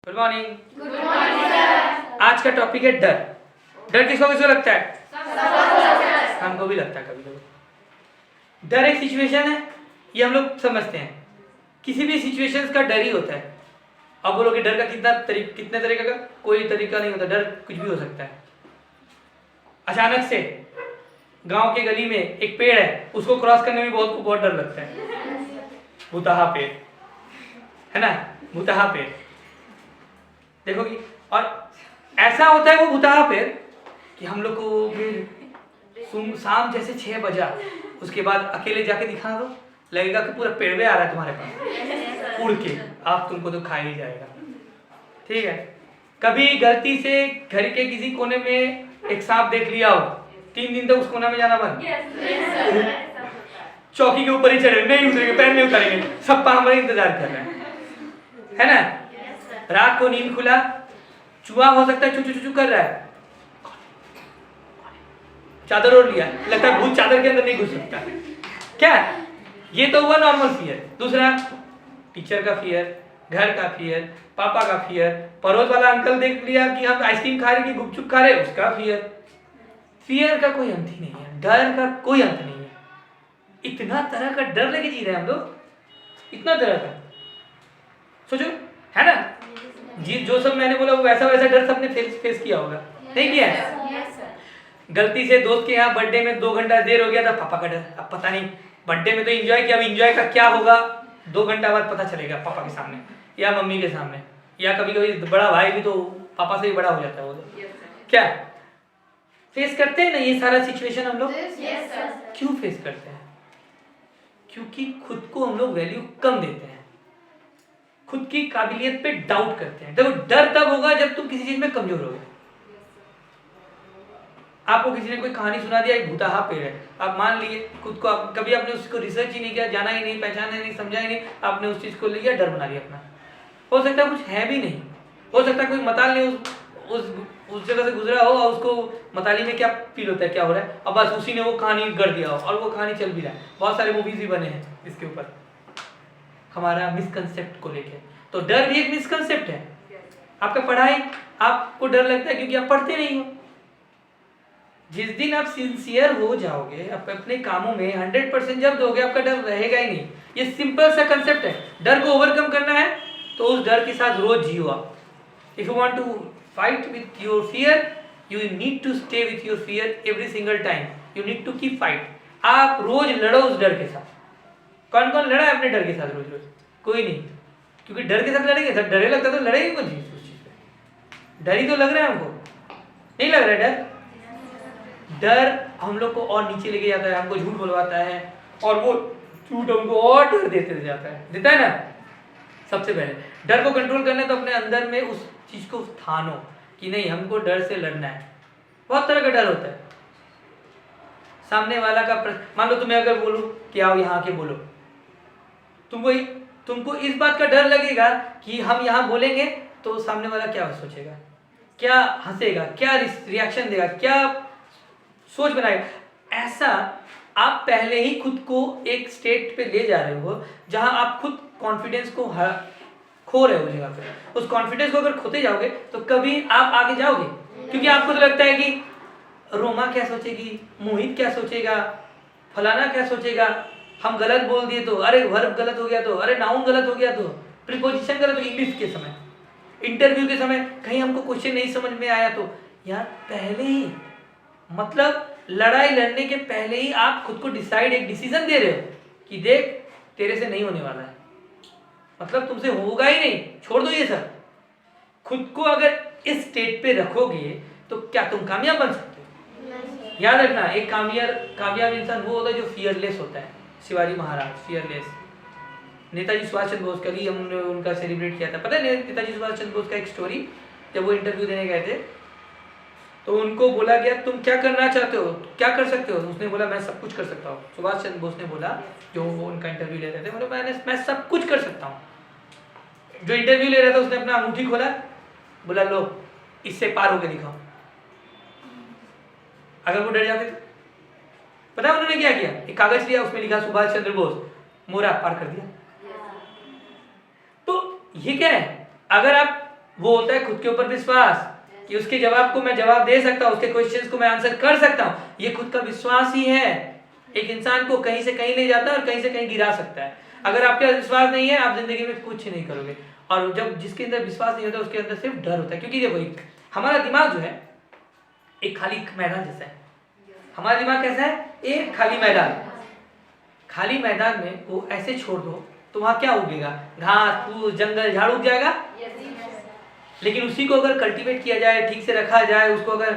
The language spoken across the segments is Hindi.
Good morning. Good morning sir. आज का टॉपिक है डर। डर किसको किसको लगता है? सबको। हमको भी लगता है कभी कभी। डर एक सिचुएशन है, ये हम लोग समझते हैं। किसी भी सिचुएशंस का डर ही होता है। अब बोलोगे डर का कितने तरीके का? कोई तरीका नहीं होता, डर कुछ भी हो सकता है। अचानक से गांव के गली में एक पेड़ है, उसको क्रॉस करने में बहुत डर लगता है। भूतहा पेड़ है ना, भूतहा पेड़ देखोगी। और ऐसा होता है वो भूतहा पेड़ कि हम लोग को फिर शाम जैसे 6 बजा, उसके बाद अकेले जाके दिखा दो, लगेगा कि पूरा पेड़ में आ रहा है तुम्हारे पास उड़ के, आप तुमको तो खा ही जाएगा। ठीक है। कभी गलती से घर के किसी कोने में एक सांप देख लिया हो, 3 दिन तक उस कोना में जाना बंद। चौकी के ऊपर ही चढ़े, नहीं उतरेंगे, पैर नहीं उतारेंगे, सब हमारे इंतजार कर रहे हैं, है ना। रात को नींद खुला, चूहा हो सकता है चू चू चू कर रहा है, चादर ओढ़ लिया, लगता है भूत चादर के अंदर नहीं घुस सकता। क्या ये तो हुआ नॉर्मल फियर। दूसरा टीचर का फियर, घर का फियर, पापा का फियर, पड़ोस वाला अंकल देख लिया कि हम आइसक्रीम खा रहे कि गुपचुप खा रहे, उसका फियर। फियर का कोई अंत ही नहीं है, डर का कोई अंत नहीं है। इतना तरह का डर लेके जी रहे हैं हम लोग, इतना तरह का। सोचो, है ना जी, जो सब मैंने बोला वो वैसा वैसा डर सबने फेस किया होगा, नहीं किया है? गलती से दोस्त के यहाँ बर्थडे में 2 घंटा देर हो गया था, पापा का डर। अब पता नहीं, बर्थडे में तो एंजॉय किया, अब एंजॉय का क्या होगा 2 घंटा बाद पता चलेगा, पापा के सामने या मम्मी के सामने, या कभी कभी बड़ा भाई भी तो पापा से भी बड़ा हो जाता है वो तो। क्या फेस करते हैं ना ये सारा सिचुएशन हम लोग? क्यों फेस करते हैं? क्योंकि खुद को हम लोग वैल्यू कम देते हैं, खुद की काबिलियत पे डाउट करते हैं। देखो, डर तब होगा जब तुम किसी चीज में कमजोर होगे। आपको किसी ने कोई कहानी सुना दिया, एक भूतहा पेड़ है, आप मान लिए खुद को, आप कभी आपने उसको रिसर्च ही नहीं किया, जाना ही नहीं, पहचाना ही नहीं, समझा ही नहीं, आपने उस चीज को ले लिया, डर बना लिया अपना। हो सकता है कुछ है भी नहीं, हो सकता है कोई मताल ने उस जगह से गुजरा हो और उसको मताली में क्या फील होता है, क्या हो रहा है, अब बस उसी ने वो कहानी गढ़ दिया हो और वो कहानी चल भी रहा है। बहुत सारे मूवीज भी बने हैं इसके ऊपर, हमारा मिसकंसेप्ट को लेके। तो डर भी एक मिसकंसेप्ट है। आपका पढ़ाई, आपको डर लगता है क्योंकि आप पढ़ते नहीं हो। जिस दिन आप सिंसियर हो जाओगे, आप अपने कामों में 100% जब दोगे, आपका डर रहेगा ही नहीं। ये सिंपल सा कंसेप्ट है। डर को ओवरकम करना है तो उस डर के साथ रोज जियो आप। If you want to fight with your fear, you need to stay with your fear every single time, you need to keep fight. आप रोज लड़ो उस डर के साथ। कौन कौन लड़ा है अपने डर के साथ रोज रोज? कोई नहीं, क्योंकि डर के साथ लड़ेंगे, सब डरे लगता तो लड़ेंगे कौन चीज उस चीज पे। डर ही तो लग रहा है हमको, नहीं लग रहा है डर? डर हम लोग को और नीचे लेके जाता है, हमको झूठ बोलवाता है, और वो झूठ हमको और डर देता है ना। सबसे पहले डर को कंट्रोल करना है तो अपने अंदर में उस चीज को ठानो कि नहीं, हमको डर से लड़ना है। बहुत तरह का डर होता है। सामने वाला का मान लो तुम्हें अगर बोलूं कि आओ यहाँ आके बोलो, तुमको इस बात का डर लगेगा कि हम यहाँ बोलेंगे तो सामने वाला क्या सोचेगा, क्या हंसेगा, क्या रिएक्शन देगा, क्या सोच बनाएगा। ऐसा आप पहले ही खुद को एक स्टेट पे ले जा रहे हो जहां आप खुद कॉन्फिडेंस को खो रहे हो जगह पे। उस कॉन्फिडेंस को अगर खोते जाओगे तो कभी आप आगे जाओगे, क्योंकि आपको तो लगता है कि रोमा क्या सोचेगी, मोहित क्या सोचेगा, फलाना क्या सोचेगा, हम गलत बोल दिए तो, अरे वर्ब गलत हो गया तो, अरे नाउन गलत हो गया तो, प्रीपोजिशन गलत हो, इंग्लिश के समय, इंटरव्यू के समय कहीं हमको क्वेश्चन नहीं समझ में आया तो। यार पहले ही, मतलब लड़ाई लड़ने के पहले ही आप खुद को एक डिसीजन दे रहे हो कि देख तेरे से नहीं होने वाला है, मतलब तुमसे होगा ही नहीं, छोड़ दो ये सब। खुद को अगर इस स्टेट पे रखोगे तो क्या तुम कामयाब बन सकते हो? याद रखना, एक कामयाब इंसान वो होता है जो फियरलेस होता है। शिवाजी महाराज फियरलेस, नेताजी सुभाष चंद्र बोस, कभी हमने उनका सेलिब्रेट किया था, पता है नेताजी सुभाष चंद्र बोस का एक स्टोरी। जब वो इंटरव्यू देने गए थे तो उनको बोला गया तुम क्या करना चाहते हो, क्या कर सकते हो? उसने बोला मैं सब कुछ कर सकता हूँ। सुभाष चंद्र बोस ने बोला, जो वो उनका इंटरव्यू ले रहे थे, बोला मैं सब कुछ कर सकता हूँ। जो इंटरव्यू ले रहा था उसने अपना अंगूठी खोला, बोला लो इससे पार होके दिखाओ। अगर वो डर जाते तो पता है उन्होंने क्या किया? एक कागज लिया, उसमें लिखा सुभाष चंद्र बोस, मोरा पार कर दिया। तो ये क्या है, अगर आप वो होता है खुद के ऊपर विश्वास कि उसके जवाब को मैं जवाब दे सकता हूँ, उसके क्वेश्चंस को मैं आंसर कर सकता हूँ। ये खुद का विश्वास ही है, एक इंसान को कहीं से कहीं ले जाता है और कहीं से कहीं गिरा सकता है। अगर आपके अंदर विश्वास नहीं है, आप जिंदगी में कुछ नहीं करोगे। और जब जिसके अंदर विश्वास नहीं होता, उसके अंदर सिर्फ डर होता है। क्योंकि देखो, हमारा दिमाग जो है एक खाली मैदान जैसा है। हमारा दिमाग कैसा है? एक खाली मैदान। खाली मैदान में वो ऐसे छोड़ दो तो वहां क्या उगेगा? घास फूस, जंगल, झाड़ उग जाएगा। लेकिन उसी को अगर कल्टीवेट किया जाए, ठीक से रखा जाए, उसको अगर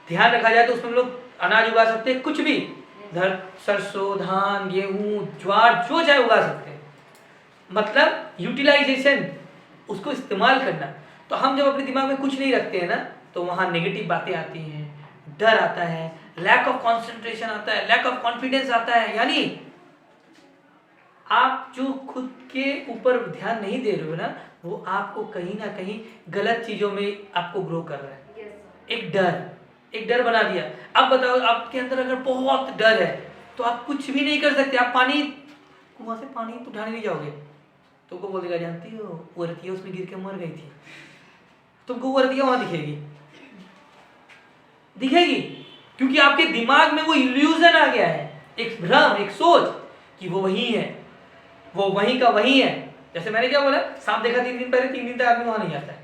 ध्यान रखा जाए, तो उसमें हम लोग अनाज उगा सकते हैं, कुछ भी, सरसों, धान, गेहूं, ज्वार, जो चाहे उगा सकते हैं। मतलब यूटिलाइजेशन, उसको इस्तेमाल करना। तो हम जब अपने दिमाग में कुछ नहीं रखते हैं ना, तो वहाँ नेगेटिव बातें आती हैं, डर आता है, लैक ऑफ कंसंट्रेशन आता है, लैक ऑफ कॉन्फिडेंस आता है। यानी आप जो खुद के ऊपर ध्यान नहीं दे रहे हो ना, वो आपको कहीं ना कहीं गलत चीजों में आपको ग्रो कर रहा है। एक डर बना दिया। अब बताओ, आपके अंदर अगर बहुत डर है तो आप कुछ भी नहीं कर सकते। आप कुआं से पानी तो उठाने नहीं जाओगे, तुमको बोल देगा, जानती हो वो रतिया उसमें गिर के मर गई थी। तुमको वो रतिया वहां दिखेगी, क्योंकि आपके दिमाग में वो इल्यूजन आ गया है, एक भ्रम, एक सोच कि वो वही है, वो वहीं का वही है। जैसे मैंने क्या बोला, सांप देखा 3 दिन पहले, 3 दिन तक आदमी वहां नहीं आता है।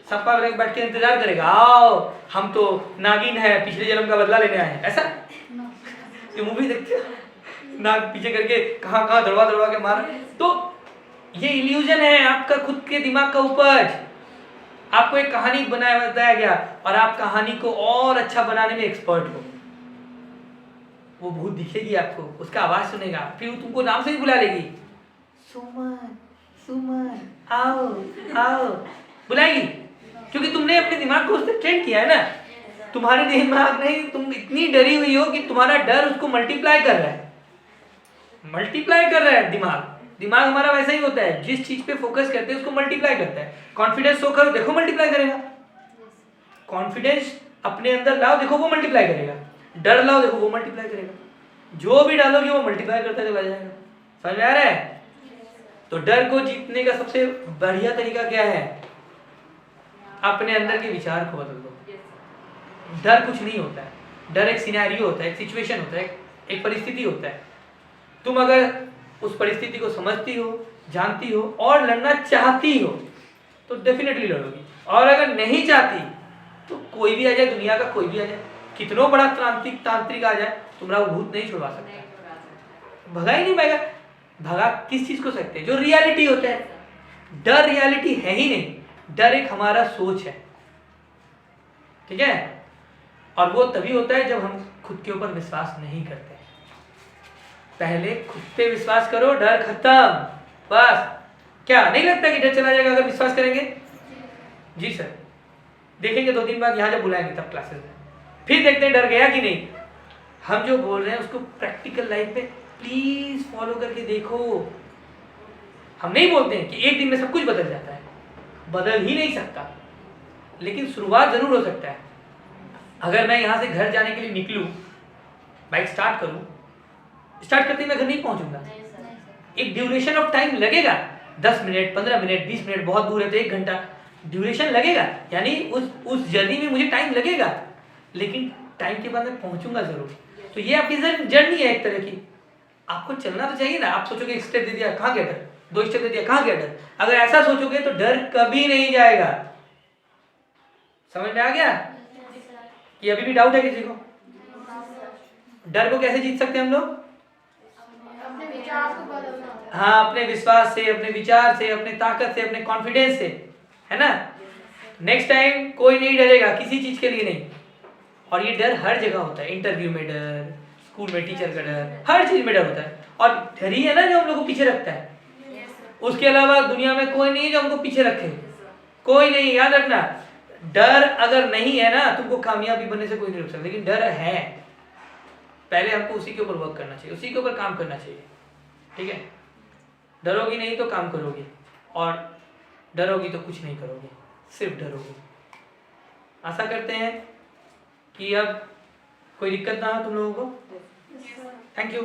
सप्पा बैठ के इंतजार करेगा, आओ हम तो नागिन है, पिछले जन्म का बदला लेने आए हैं। ऐसा ये मूवी देखते हो, नाग पीछे करके कहाँ कहाँ दड़वा के मार। तो ये इल्यूजन है आपका खुद के दिमाग का उपज। आपको एक कहानी बताया गया और आप कहानी को और अच्छा बनाने में एक्सपर्ट हो। वो भूत दिखेगी आपको, उसका आवाज सुनेगा, फिर वो तुमको नाम से ही बुला लेगी, सुमन सुमन आओ आओ, बुलाएगी। क्योंकि तुमने अपने दिमाग को उससे ट्रेन किया है ना। तुम्हारे दिमाग नहीं, तुम इतनी डरी हुई हो कि तुम्हारा डर उसको मल्टीप्लाई कर रहा है। दिमाग हमारा वैसा ही होता है, जिस चीज पे फोकस करते हैं उसको मल्टीप्लाई करता है। कॉन्फिडेंस शो करो, देखो मल्टीप्लाई करेगा। कॉन्फिडेंस अपने अंदर लाओ, देखो वो मल्टीप्लाई करेगा। डर लाओ, देखो वो मल्टीप्लाई करेगा। जो भी डालोगे वो मल्टीप्लाई करता चला जाएगा। समझ में आ रहा है? तो डर को जीतने का सबसे बढ़िया तरीका क्या है? अपने अंदर के विचार को बदल दो। डर कुछ नहीं होता है, डर एक सिनेरियो होता है, एक सिचुएशन होता है, एक परिस्थिति होता है। तुम अगर उस परिस्थिति को समझती हो, जानती हो और लड़ना चाहती हो तो डेफिनेटली लड़ोगी। और अगर नहीं चाहती तो कोई भी आ जाए, दुनिया का कोई भी आ जाए, कितनों बड़ा तांत्रिक आ जाए, तुम्हारा भूत नहीं छुड़वा सकता। भगा ही नहीं पाएगा। भगा किस चीज को सकते हैं? जो रियलिटी होता है। डर रियलिटी है ही नहीं, डर एक हमारा सोच है। ठीक है? और वो तभी होता है जब हम खुद के ऊपर विश्वास नहीं करते। पहले खुद पे विश्वास करो, डर खत्म। बस। क्या नहीं लगता कि डर चला जाएगा अगर विश्वास करेंगे? जी सर। देखेंगे 2 दिन बाद यहाँ जब बुलाएंगे तब क्लासेस में, फिर देखते हैं डर गया कि नहीं। हम जो बोल रहे हैं उसको प्रैक्टिकल लाइफ में प्लीज फॉलो करके देखो। हम नहीं बोलते हैं कि एक दिन में सब कुछ बदल जाता है, बदल ही नहीं सकता, लेकिन शुरुआत जरूर हो सकता है। अगर मैं यहाँ से घर जाने के लिए निकलूं, बाइक स्टार्ट करूं, स्टार्ट करते ही मैं घर नहीं पहुंचूंगा। एक ड्यूरेशन ऑफ टाइम लगेगा, 10 मिनट, 15 मिनट, 20 मिनट, बहुत दूर है तो 1 घंटा ड्यूरेशन लगेगा। यानी उस जर्नी में मुझे टाइम लगेगा, लेकिन टाइम के बाद मैं पहुंचूंगा जरूर। तो ये आपकी जर्नी है एक तरह की। आपको चलना तो चाहिए ना। आप सोचोगे 1 स्टेप दे दिया, कहाँ गया डर? 2 स्टेप दे दिया, कहाँ गया डर? अगर ऐसा सोचोगे तो डर कभी नहीं जाएगा। समझ में आ गया कि अभी भी डाउट है किसी को? डर को कैसे जीत सकते हैं हम लोग? अपने विचार को बदलना। हाँ, अपने विश्वास से, अपने विचार से, अपने ताकत से, अपने कॉन्फिडेंस से, है ना। नेक्स्ट टाइम कोई नहीं डरेगा किसी चीज के लिए नहीं। और ये डर हर जगह होता है। इंटरव्यू में डर, स्कूल में टीचर का डर, हर चीज में डर होता है। और डर ही है ना जो हम लोग को पीछे रखता है। उसके अलावा दुनिया में कोई नहीं है जो हमको पीछे रखे, कोई नहीं। याद रखना, डर अगर नहीं है ना, तुमको कामयाबी बनने से कोई नहीं रोक सकता। लेकिन डर है, पहले हमको उसी के ऊपर वर्क करना चाहिए, उसी के ऊपर काम करना चाहिए। ठीक है? डरोगी नहीं तो काम करोगी, और डरोगी तो कुछ नहीं करोगी, सिर्फ डरोगी। आशा करते हैं कि अब कोई दिक्कत ना हो तुम लोगों को। Thank you.